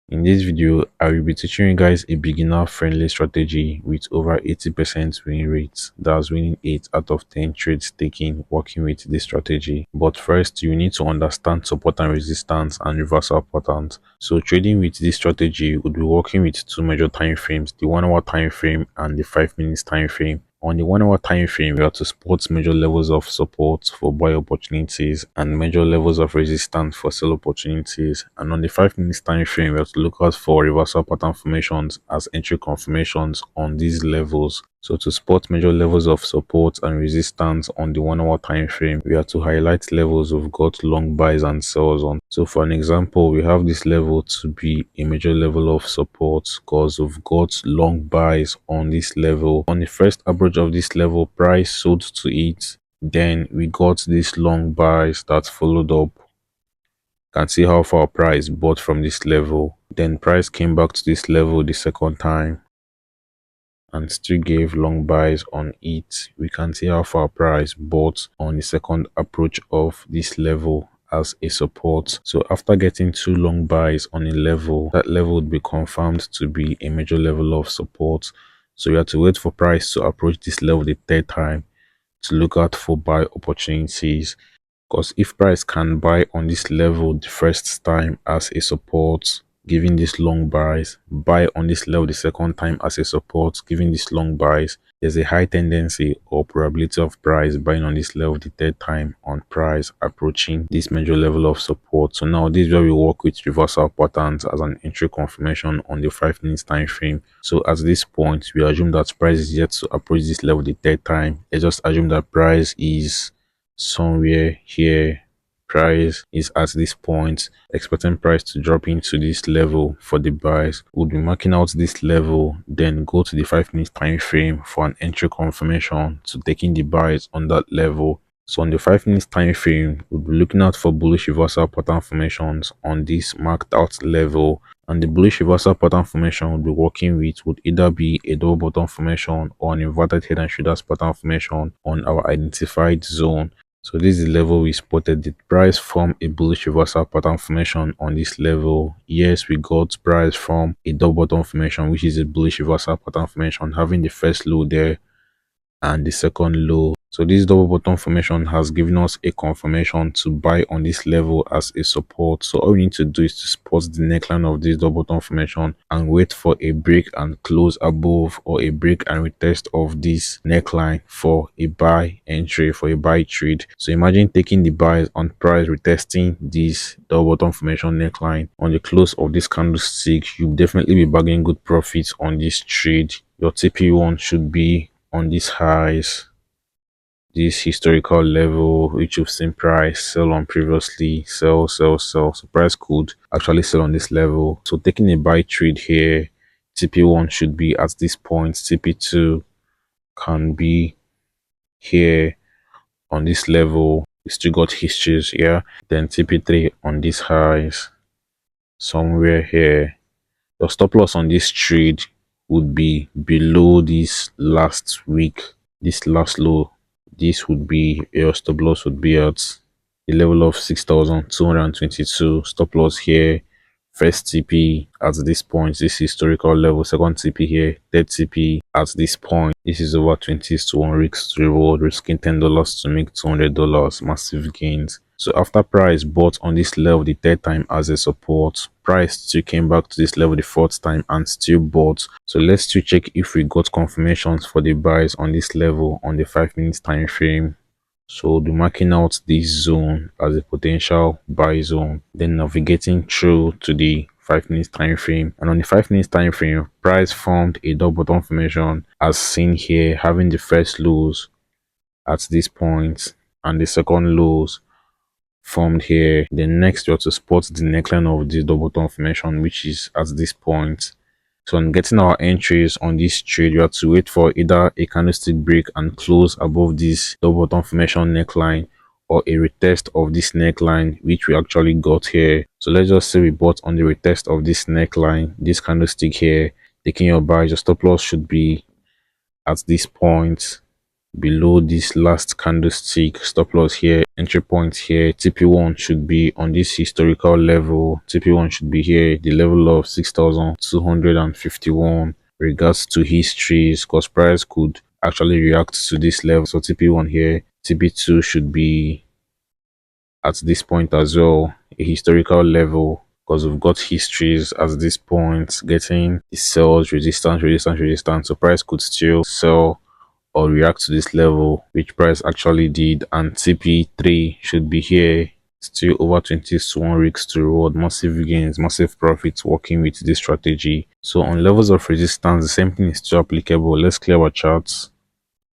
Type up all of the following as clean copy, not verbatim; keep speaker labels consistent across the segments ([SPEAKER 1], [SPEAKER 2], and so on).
[SPEAKER 1] In this video, I will be teaching you guys a beginner-friendly strategy with over 80% win rate. That's winning 8 out of 10 trades taken working with this strategy. But first, you need to understand support and resistance and reversal patterns. So trading with this strategy would be working with two major time frames, the 1 hour time frame and the 5 minutes time frame. On the 1 hour time frame, we have to spot major levels of support for buy opportunities and major levels of resistance for sell opportunities. And on the 5 minutes time frame, we have to look out for reversal pattern formations as entry confirmations on these levels. So to spot major levels of support and resistance on the 1 hour time frame, we have to highlight levels we've got long buys and sells on. So for an example, we have this level to be a major level of support because we've got long buys on this level. On the first approach of this level, price sold to it. Then we got these long buys that followed up. Can see how far price bought from this level. Then price came back to this level the second time and still gave long buys on it. We can see how far price bought on the second approach of this level as a support. So after getting two long buys on a level, that level would be confirmed to be a major level of support. So you have to wait for price to approach this level the third time to look out for buy opportunities. Because if price can buy on this level the first time as a support, giving this long buys, buy on this level the second time as a support, giving this long buys, there's a high tendency or probability of price buying on this level the third time on price approaching this major level of support. So now this is where we work with reversal patterns as an entry confirmation on the 5 minutes time frame. So at this point, we assume that price is yet to approach this level the third time. Let's just assume that price is somewhere here. Price is at this point, expecting price to drop into this level for the buys. We'll be marking out this level, then go to the 5 minutes time frame for an entry confirmation to taking the buys on that level. So on the 5 minutes time frame, we'll be looking out for bullish reversal pattern formations on this marked out level. And the bullish reversal pattern formation we'll be working with would either be a double bottom formation or an inverted head and shoulders pattern formation on our identified zone. So this is the level we spotted. The price from a bullish reversal pattern formation on this level. Yes, we got price from a double bottom formation, which is a bullish reversal pattern formation, having the first low there and the second low. So this double bottom formation has given us a confirmation to buy on this level as a support. So all we need to do is to spot the neckline of this double bottom formation and wait for a break and close above, or a break and retest of this neckline for a buy entry, for a buy trade. So imagine taking the buys on price retesting this double bottom formation neckline on the close of this candlestick. You'll definitely be bagging good profits on this trade. Your TP1 should be on these highs, this historical level which you've seen price sell on previously, sell. So price could actually sell on this level. So taking a buy trade here, TP1 should be at this point, TP2 can be here on this level. We still got histories here. Then TP3 on these highs somewhere here. Your stop loss on this trade would be below this last week, this last low. This would be, your stop loss would be at the level of 6,222. Stop loss here, first TP at this point, this historical level, second TP here, third TP at this point. This is over 20 to 1 risk to reward, risking $10 to make $200, massive gains. So after price bought on this level the third time as a support, price still came back to this level the fourth time and still bought. So let's still check if we got confirmations for the buys on this level on the 5 minutes time frame. So we'll be marking out this zone as a potential buy zone, then navigating through to the 5 minutes time frame. And on the 5 minutes time frame, price formed a double bottom formation as seen here, having the first lows at this point and the second lows formed here. Then next, you have to spot the neckline of this double bottom formation, which is at this point. So on getting our entries on this trade, you have to wait for either a candlestick break and close above this double bottom formation neckline, or a retest of this neckline, which we actually got here. So let's just say we bought on the retest of this neckline, this candlestick here. Taking your buy, your stop loss should be at this point. below this last candlestick. Stop loss here, entry point here. TP1 should be on this historical level. TP1 should be here, the level of 6,251 regards to histories, because price could actually react to this level. So TP1 here, TP2 should be at this point as well, a historical level, because we've got histories at this point getting the sells, resistance. So price could still sell or react to this level, which price actually did. And TP3 should be here, still over 20 to 1 risks to reward, massive gains, massive profits working with this strategy. So on levels of resistance, the same thing is still applicable. Let's clear our charts.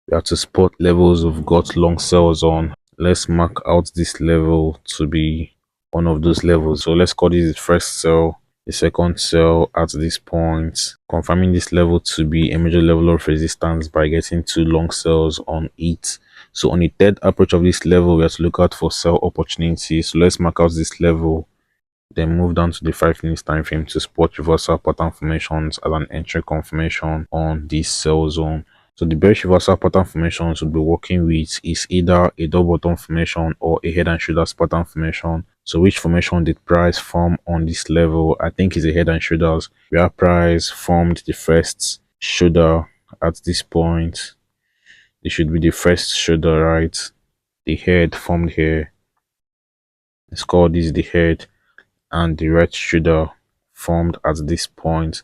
[SPEAKER 1] We have to spot levels we've got long sells on. Let's mark out this level to be one of those levels. So let's call this the first sell, the second sell at this point, confirming this level to be a major level of resistance by getting two long sells on it. So on the third approach of this level, we have to look out for sell opportunities. So let's mark out this level, then move down to the 5 minutes time frame to spot reversal pattern formations as an entry confirmation on this sell zone. So the bearish reversal pattern formations we'll be working with is either a double bottom formation or a head and shoulders pattern formation. So which formation did price form on this level? I think it's a head and shoulders, where price formed the first shoulder at this point. It should be the first shoulder, right? The head formed here. Let's call this the head, and the right shoulder formed at this point.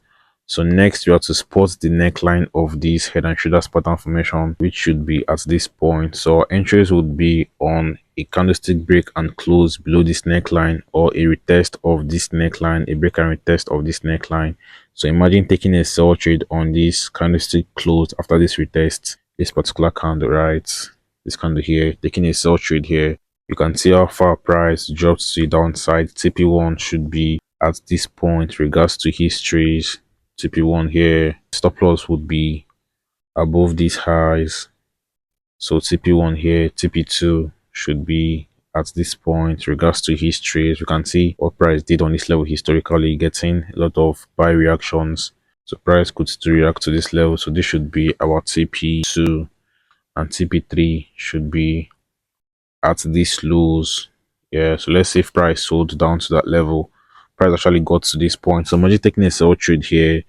[SPEAKER 1] So next, you have to spot the neckline of this head and shoulders pattern formation, which should be at this point. So our entries would be on a candlestick break and close below this neckline, or a retest of this neckline, a break and retest of this neckline. So imagine taking a sell trade on this candlestick close after this retest, this particular candle, right? This candle here, taking a sell trade here. You can see how far price drops to the downside. TP1 should be at this point regards to histories. TP1 here, stop loss would be above these highs. So TP1 here, TP2 should be at this point regards to histories. You can see what price did on this level historically, getting a lot of buy reactions. So price could still react to this level. So this should be our TP2, and TP3 should be at these lows. Yeah, so let's say if price sold down to that level, price actually got to this point. So imagine taking a sell trade here,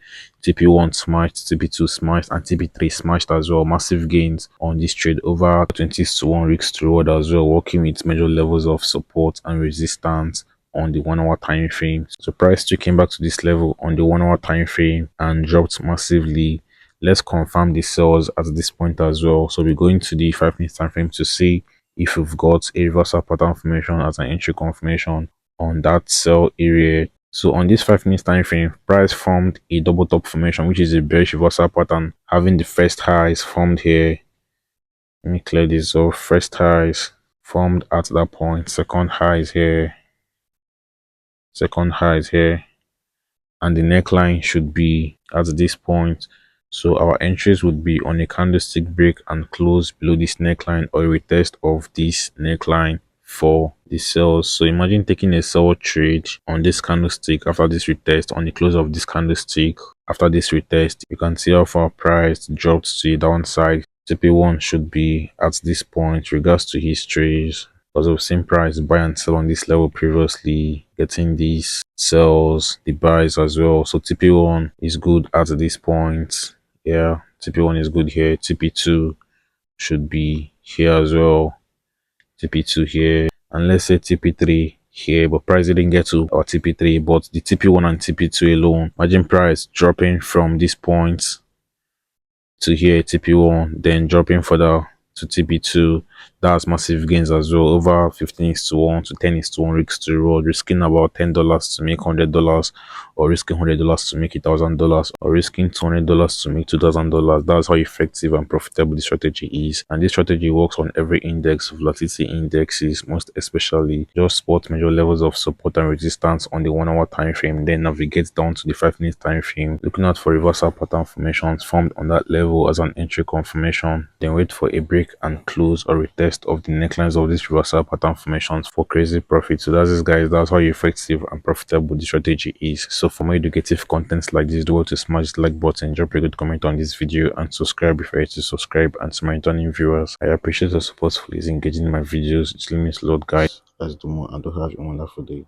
[SPEAKER 1] TP1 smashed, TP2 smashed, and TP3 smashed as well. Massive gains on this trade, over 20 to 1 risks to reward as well, working with major levels of support and resistance on the 1 hour time frame. So price still came back to this level on the 1 hour time frame and dropped massively. Let's confirm the sells at this point as well. So we're going to the 5 minutes time frame to see if you've got a reversal pattern formation as an entry confirmation on that sell area. So on this 5 minutes time frame, price formed a double top formation, which is a bearish reversal pattern, having the first highs formed here. Let me clear this off. First highs formed at that point, second highs here, and the neckline should be at this point. So our entries would be on a candlestick break and close below this neckline, or a retest of this neckline for the sells. So imagine taking a sell trade on this candlestick after this retest, on the close of this candlestick after this retest. You can see how far price dropped to the downside. TP1 should be at this point regards to histories, because we've seen price buy and sell on this level previously, getting these sells, the buys as well. So TP1 is good at this point. Yeah, TP1 is good here. TP2 should be here as well. TP2 here, and let's say TP3 here, but price didn't get to our TP3, but the TP1 and TP2 alone. Imagine price dropping from this point to here, TP1, then dropping further to TP2. That's massive gains as well, over 15 is to 1 to 10 is to 1 risks to reward, risking about $10 to make $100, or risking $100 to make $1,000, or risking $200 to make $2,000. That's how effective and profitable this strategy is. And this strategy works on every index, volatility indexes, most especially. Just spot major levels of support and resistance on the 1 hour time frame, then navigate down to the 5 minute time frame, looking out for reversal pattern formations formed on that level as an entry confirmation, then wait for a break and close or retest of the necklines of these reversal pattern formations for crazy profit. So that's it, guys. That's how effective and profitable the strategy is. So So for more educative content like this, do well to smash the like button, drop a good comment on this video, and subscribe if you're ready to subscribe. And to my returning viewers, I appreciate your support. Please engaging in my videos. It really means a lot, guys. Let's do more and do have a wonderful day.